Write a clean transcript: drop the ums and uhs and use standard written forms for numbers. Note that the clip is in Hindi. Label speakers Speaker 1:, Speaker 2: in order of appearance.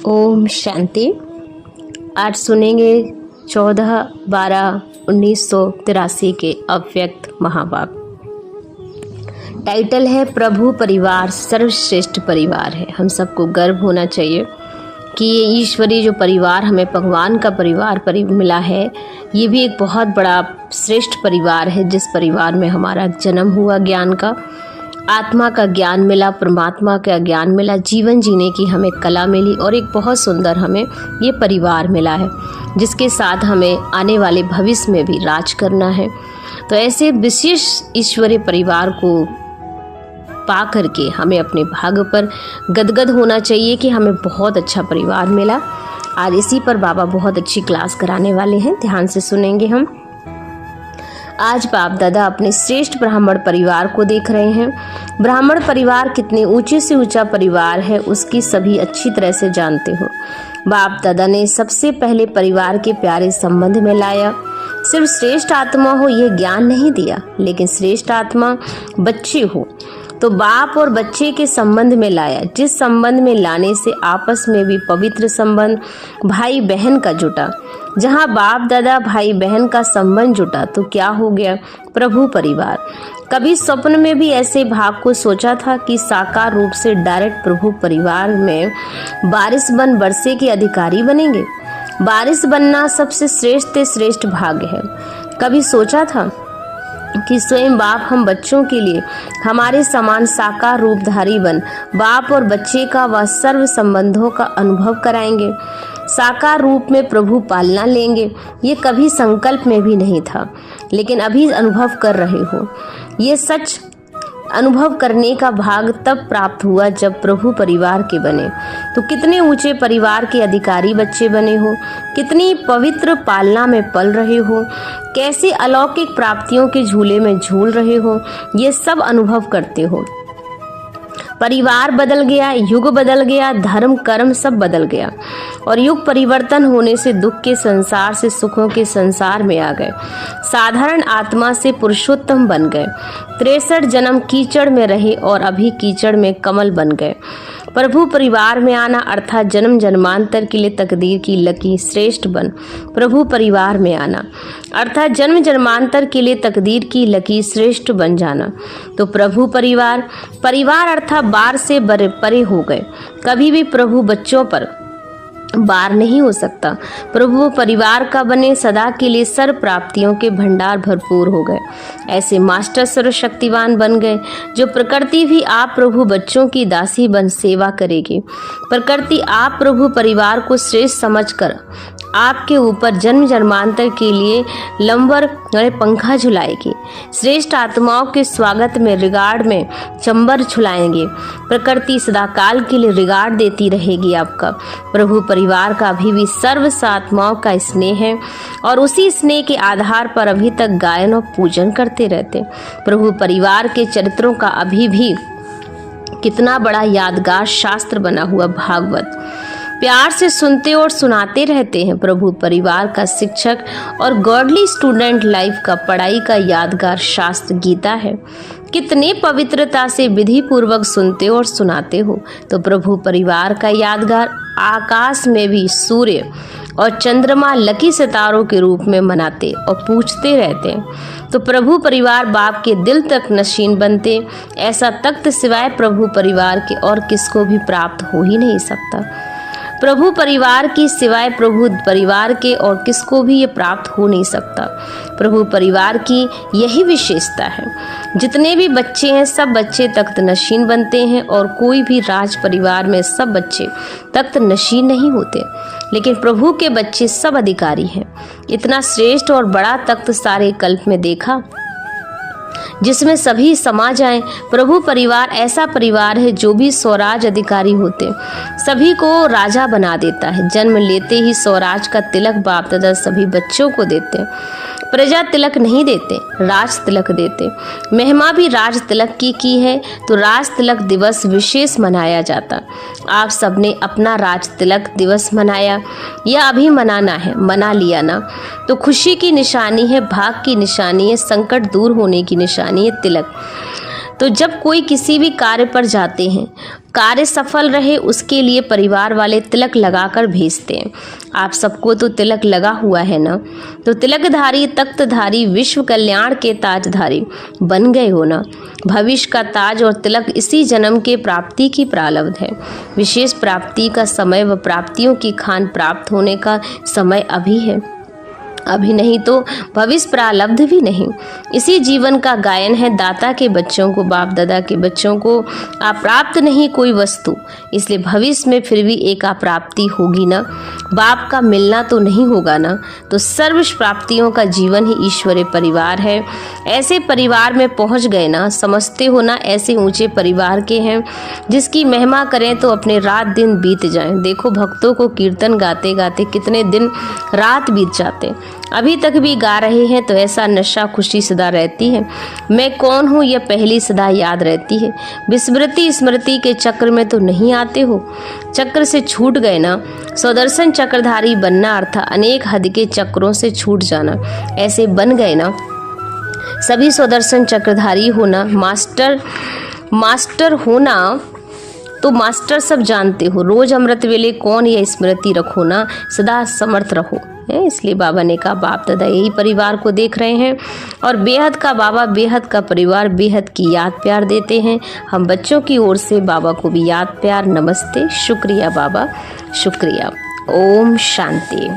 Speaker 1: ओम शांति। आज सुनेंगे 14/12/1983 के अव्यक्त महावाक्य। टाइटल है प्रभु परिवार सर्वश्रेष्ठ परिवार है। हम सबको गर्व होना चाहिए कि ये ईश्वरीय जो परिवार हमें भगवान का परिवार मिला है, ये भी एक बहुत बड़ा श्रेष्ठ परिवार है, जिस परिवार में हमारा जन्म हुआ, ज्ञान का, आत्मा का ज्ञान मिला, परमात्मा का ज्ञान मिला, जीवन जीने की हमें कला मिली और एक बहुत सुंदर हमें ये परिवार मिला है, जिसके साथ हमें आने वाले भविष्य में भी राज करना है। तो ऐसे विशेष ईश्वरीय परिवार को पा करके हमें अपने भाग्य पर गदगद होना चाहिए कि हमें बहुत अच्छा परिवार मिला। आज इसी पर बाबा बहुत अच्छी क्लास कराने वाले हैं, ध्यान से सुनेंगे हम। आज बाप दादा अपने श्रेष्ठ ब्राह्मण परिवार को देख रहे हैं। ब्राह्मण परिवार कितने ऊंचे से ऊंचा परिवार है, उसकी सभी अच्छी तरह से जानते हो। बाप दादा ने सबसे पहले परिवार के प्यारे संबंध में लाया। सिर्फ श्रेष्ठ आत्मा हो ये ज्ञान नहीं दिया, लेकिन श्रेष्ठ आत्मा बच्चे हो तो बाप और बच्चे के संबंध में लाया, जिस संबंध में लाने से आपस में भी पवित्र संबंध भाई बहन का जुटा। जहाँ बाप दादा भाई बहन का संबंध जुटा तो क्या हो गया? प्रभु परिवार। कभी स्वप्न में भी ऐसे भाव को सोचा था कि साकार रूप से डायरेक्ट प्रभु परिवार में बारिश बन बरसे के अधिकारी बनेंगे? बारिश बनना सबसे श्रेष्ठ भाग्य है। कभी सोचा था कि स्वयं बाप हम बच्चों के लिए हमारे समान साकार रूपधारी बन बाप और बच्चे का व सर्व संबंधों का अनुभव कराएंगे, साकार रूप में प्रभु पालना लेंगे? ये कभी संकल्प में भी नहीं था, लेकिन अभी अनुभव कर रहे हो। ये सच अनुभव करने का भाग तब प्राप्त हुआ जब प्रभु परिवार के बने। तो कितने ऊंचे परिवार के अधिकारी बच्चे बने हो, कितनी पवित्र पालना में पल रहे हो, कैसे अलौकिक प्राप्तियों के झूले में झूल रहे हो, ये सब अनुभव करते हो। परिवार बदल गया, युग बदल गया, धर्म कर्म सब बदल गया और युग परिवर्तन होने से दुख के संसार से सुखों के संसार में आ गए। साधारण आत्मा से पुरुषोत्तम बन गए। 63 जन्म कीचड़ में रहे और अभी कीचड़ में कमल बन गए। प्रभु परिवार में आना अर्थात जन्म जन्मांतर के लिए तकदीर की लकी श्रेष्ठ बन प्रभु परिवार में आना अर्थात जन्म जन्मांतर के लिए तकदीर की लकी श्रेष्ठ बन जाना। तो प्रभु परिवार अर्थात बार से परे हो गए। कभी भी प्रभु बच्चों पर बार नहीं हो सकता। प्रभु परिवार का बने सदा के लिए सर्व प्राप्तियों के भंडार भरपूर हो गए। ऐसे मास्टर सर्वशक्तिवान बन गए जो प्रकृति भी आप प्रभु बच्चों की दासी बन सेवा करेगी। प्रकृति आप प्रभु परिवार को श्रेष्ठ समझकर आपके ऊपर जन्म जन्मांतर के लिए लंबर पंखा झुलाएगी। श्रेष्ठ आत्माओं के स्वागत में रिगार्ड में चंबर झुलाएंगे। प्रकृति सदाकाल के लिए रिगार्ड देती रहेगी आपका। प्रभु परिवार का अभी भी सर्व आत्माओं का स्नेह है और उसी स्नेह के आधार पर अभी तक गायन और पूजन करते रहते। प्रभु परिवार के चरित्रों का अभी भी कितना बड़ा यादगार शास्त्र बना हुआ भागवत प्यार से सुनते और सुनाते रहते हैं। प्रभु परिवार का शिक्षक और गॉडली स्टूडेंट लाइफ का पढ़ाई का यादगार शास्त्र गीता है। कितने पवित्रता से विधि पूर्वक सुनते और सुनाते हो। तो प्रभु परिवार का यादगार आकाश में भी सूर्य और चंद्रमा लकी सितारों के रूप में मनाते और पूछते रहते हैं। तो प्रभु परिवार बाप के दिल तक नशीन बनते। ऐसा तख्त सिवाय प्रभु परिवार के और किसको भी प्राप्त हो ही नहीं सकता। प्रभु परिवार की सिवाय प्रभु परिवार के और किसको भी ये प्राप्त हो नहीं सकता। प्रभु परिवार की यही विशेषता है। जितने भी बच्चे हैं सब बच्चे तख्त नशीन बनते हैं और कोई भी राज परिवार में सब बच्चे तख्त नशीन नहीं होते, लेकिन प्रभु के बच्चे सब अधिकारी हैं। इतना श्रेष्ठ और बड़ा तख्त सारे कल्प में देखा जिसमें सभी समा जाएं। प्रभु परिवार ऐसा परिवार है जो भी स्वराज अधिकारी होते सभी को राजा बना देता है। जन्म लेते ही स्वराज का तिलक बाप दादा सभी बच्चों को देते। प्रजा तिलक नहीं देते, राज तिलक देते। महिमा भी राज तिलक की है, तो राज तिलक दिवस विशेष मनाया जाता। आप सबने अपना राज तिलक दिवस मनाया या अभी मनाना है? मना लिया ना? तो खुशी की निशानी है, भाग की निशानी है, संकट दूर होने की निशानी है तिलक। तो जब कोई किसी भी कार्य पर जाते हैं, कार्य सफल रहे उसके लिए परिवार वाले तिलक लगाकर भेजते हैं। आप सबको तो तिलक लगा हुआ है ना, तो तिलकधारी तख्तधारी विश्व कल्याण के ताजधारी बन गए हो ना। भविष्य का ताज और तिलक इसी जन्म के प्राप्ति की प्रारब्ध है। विशेष प्राप्ति का समय व प्राप्तियों की खान प्राप्त होने का समय अभी है, अभी नहीं तो भविष्य प्रारब्ध भी नहीं। इसी जीवन का गायन है दाता के बच्चों को, बाप दादा के बच्चों को अप्राप्त नहीं कोई वस्तु, इसलिए भविष्य में फिर भी एक अप्राप्ति होगी ना। बाप का मिलना तो नहीं होगा ना, तो सर्व प्राप्तियों का जीवन ही ईश्वरीय परिवार है। ऐसे परिवार में पहुंच गए ना, समझते हो ना ऐसे ऊंचे परिवार के हैं जिसकी महिमा करें तो अपने रात दिन बीत जाएं। देखो भक्तों को कीर्तन गाते गाते कितने दिन रात बीत जाते, अभी तक भी गा रहे हैं तो ऐसा नशा खुशी सदा रहती है। मैं कौन हूँ यह पहली सदा याद रहती है। विस्मृति स्मृति के चक्र में तो नहीं आते हो, चक्र से छूट गए ना। स्वदर्शन चक्रधारी बनना अर्थात अनेक हद के चक्रों से छूट जाना, ऐसे बन गए ना। सभी स्वदर्शन चक्रधारी होना, मास्टर होना तो मास्टर सब जानते हो। रोज अमृत वेले कौन यह स्मृति रखो ना, सदा समर्थ रहो। इसलिए बाबा ने कहा बाप दादा यही परिवार को देख रहे हैं और बेहद का बाबा, बेहद का परिवार, बेहद की याद प्यार देते हैं। हम बच्चों की ओर से बाबा को भी याद प्यार, नमस्ते, शुक्रिया बाबा, शुक्रिया। ओम शांति।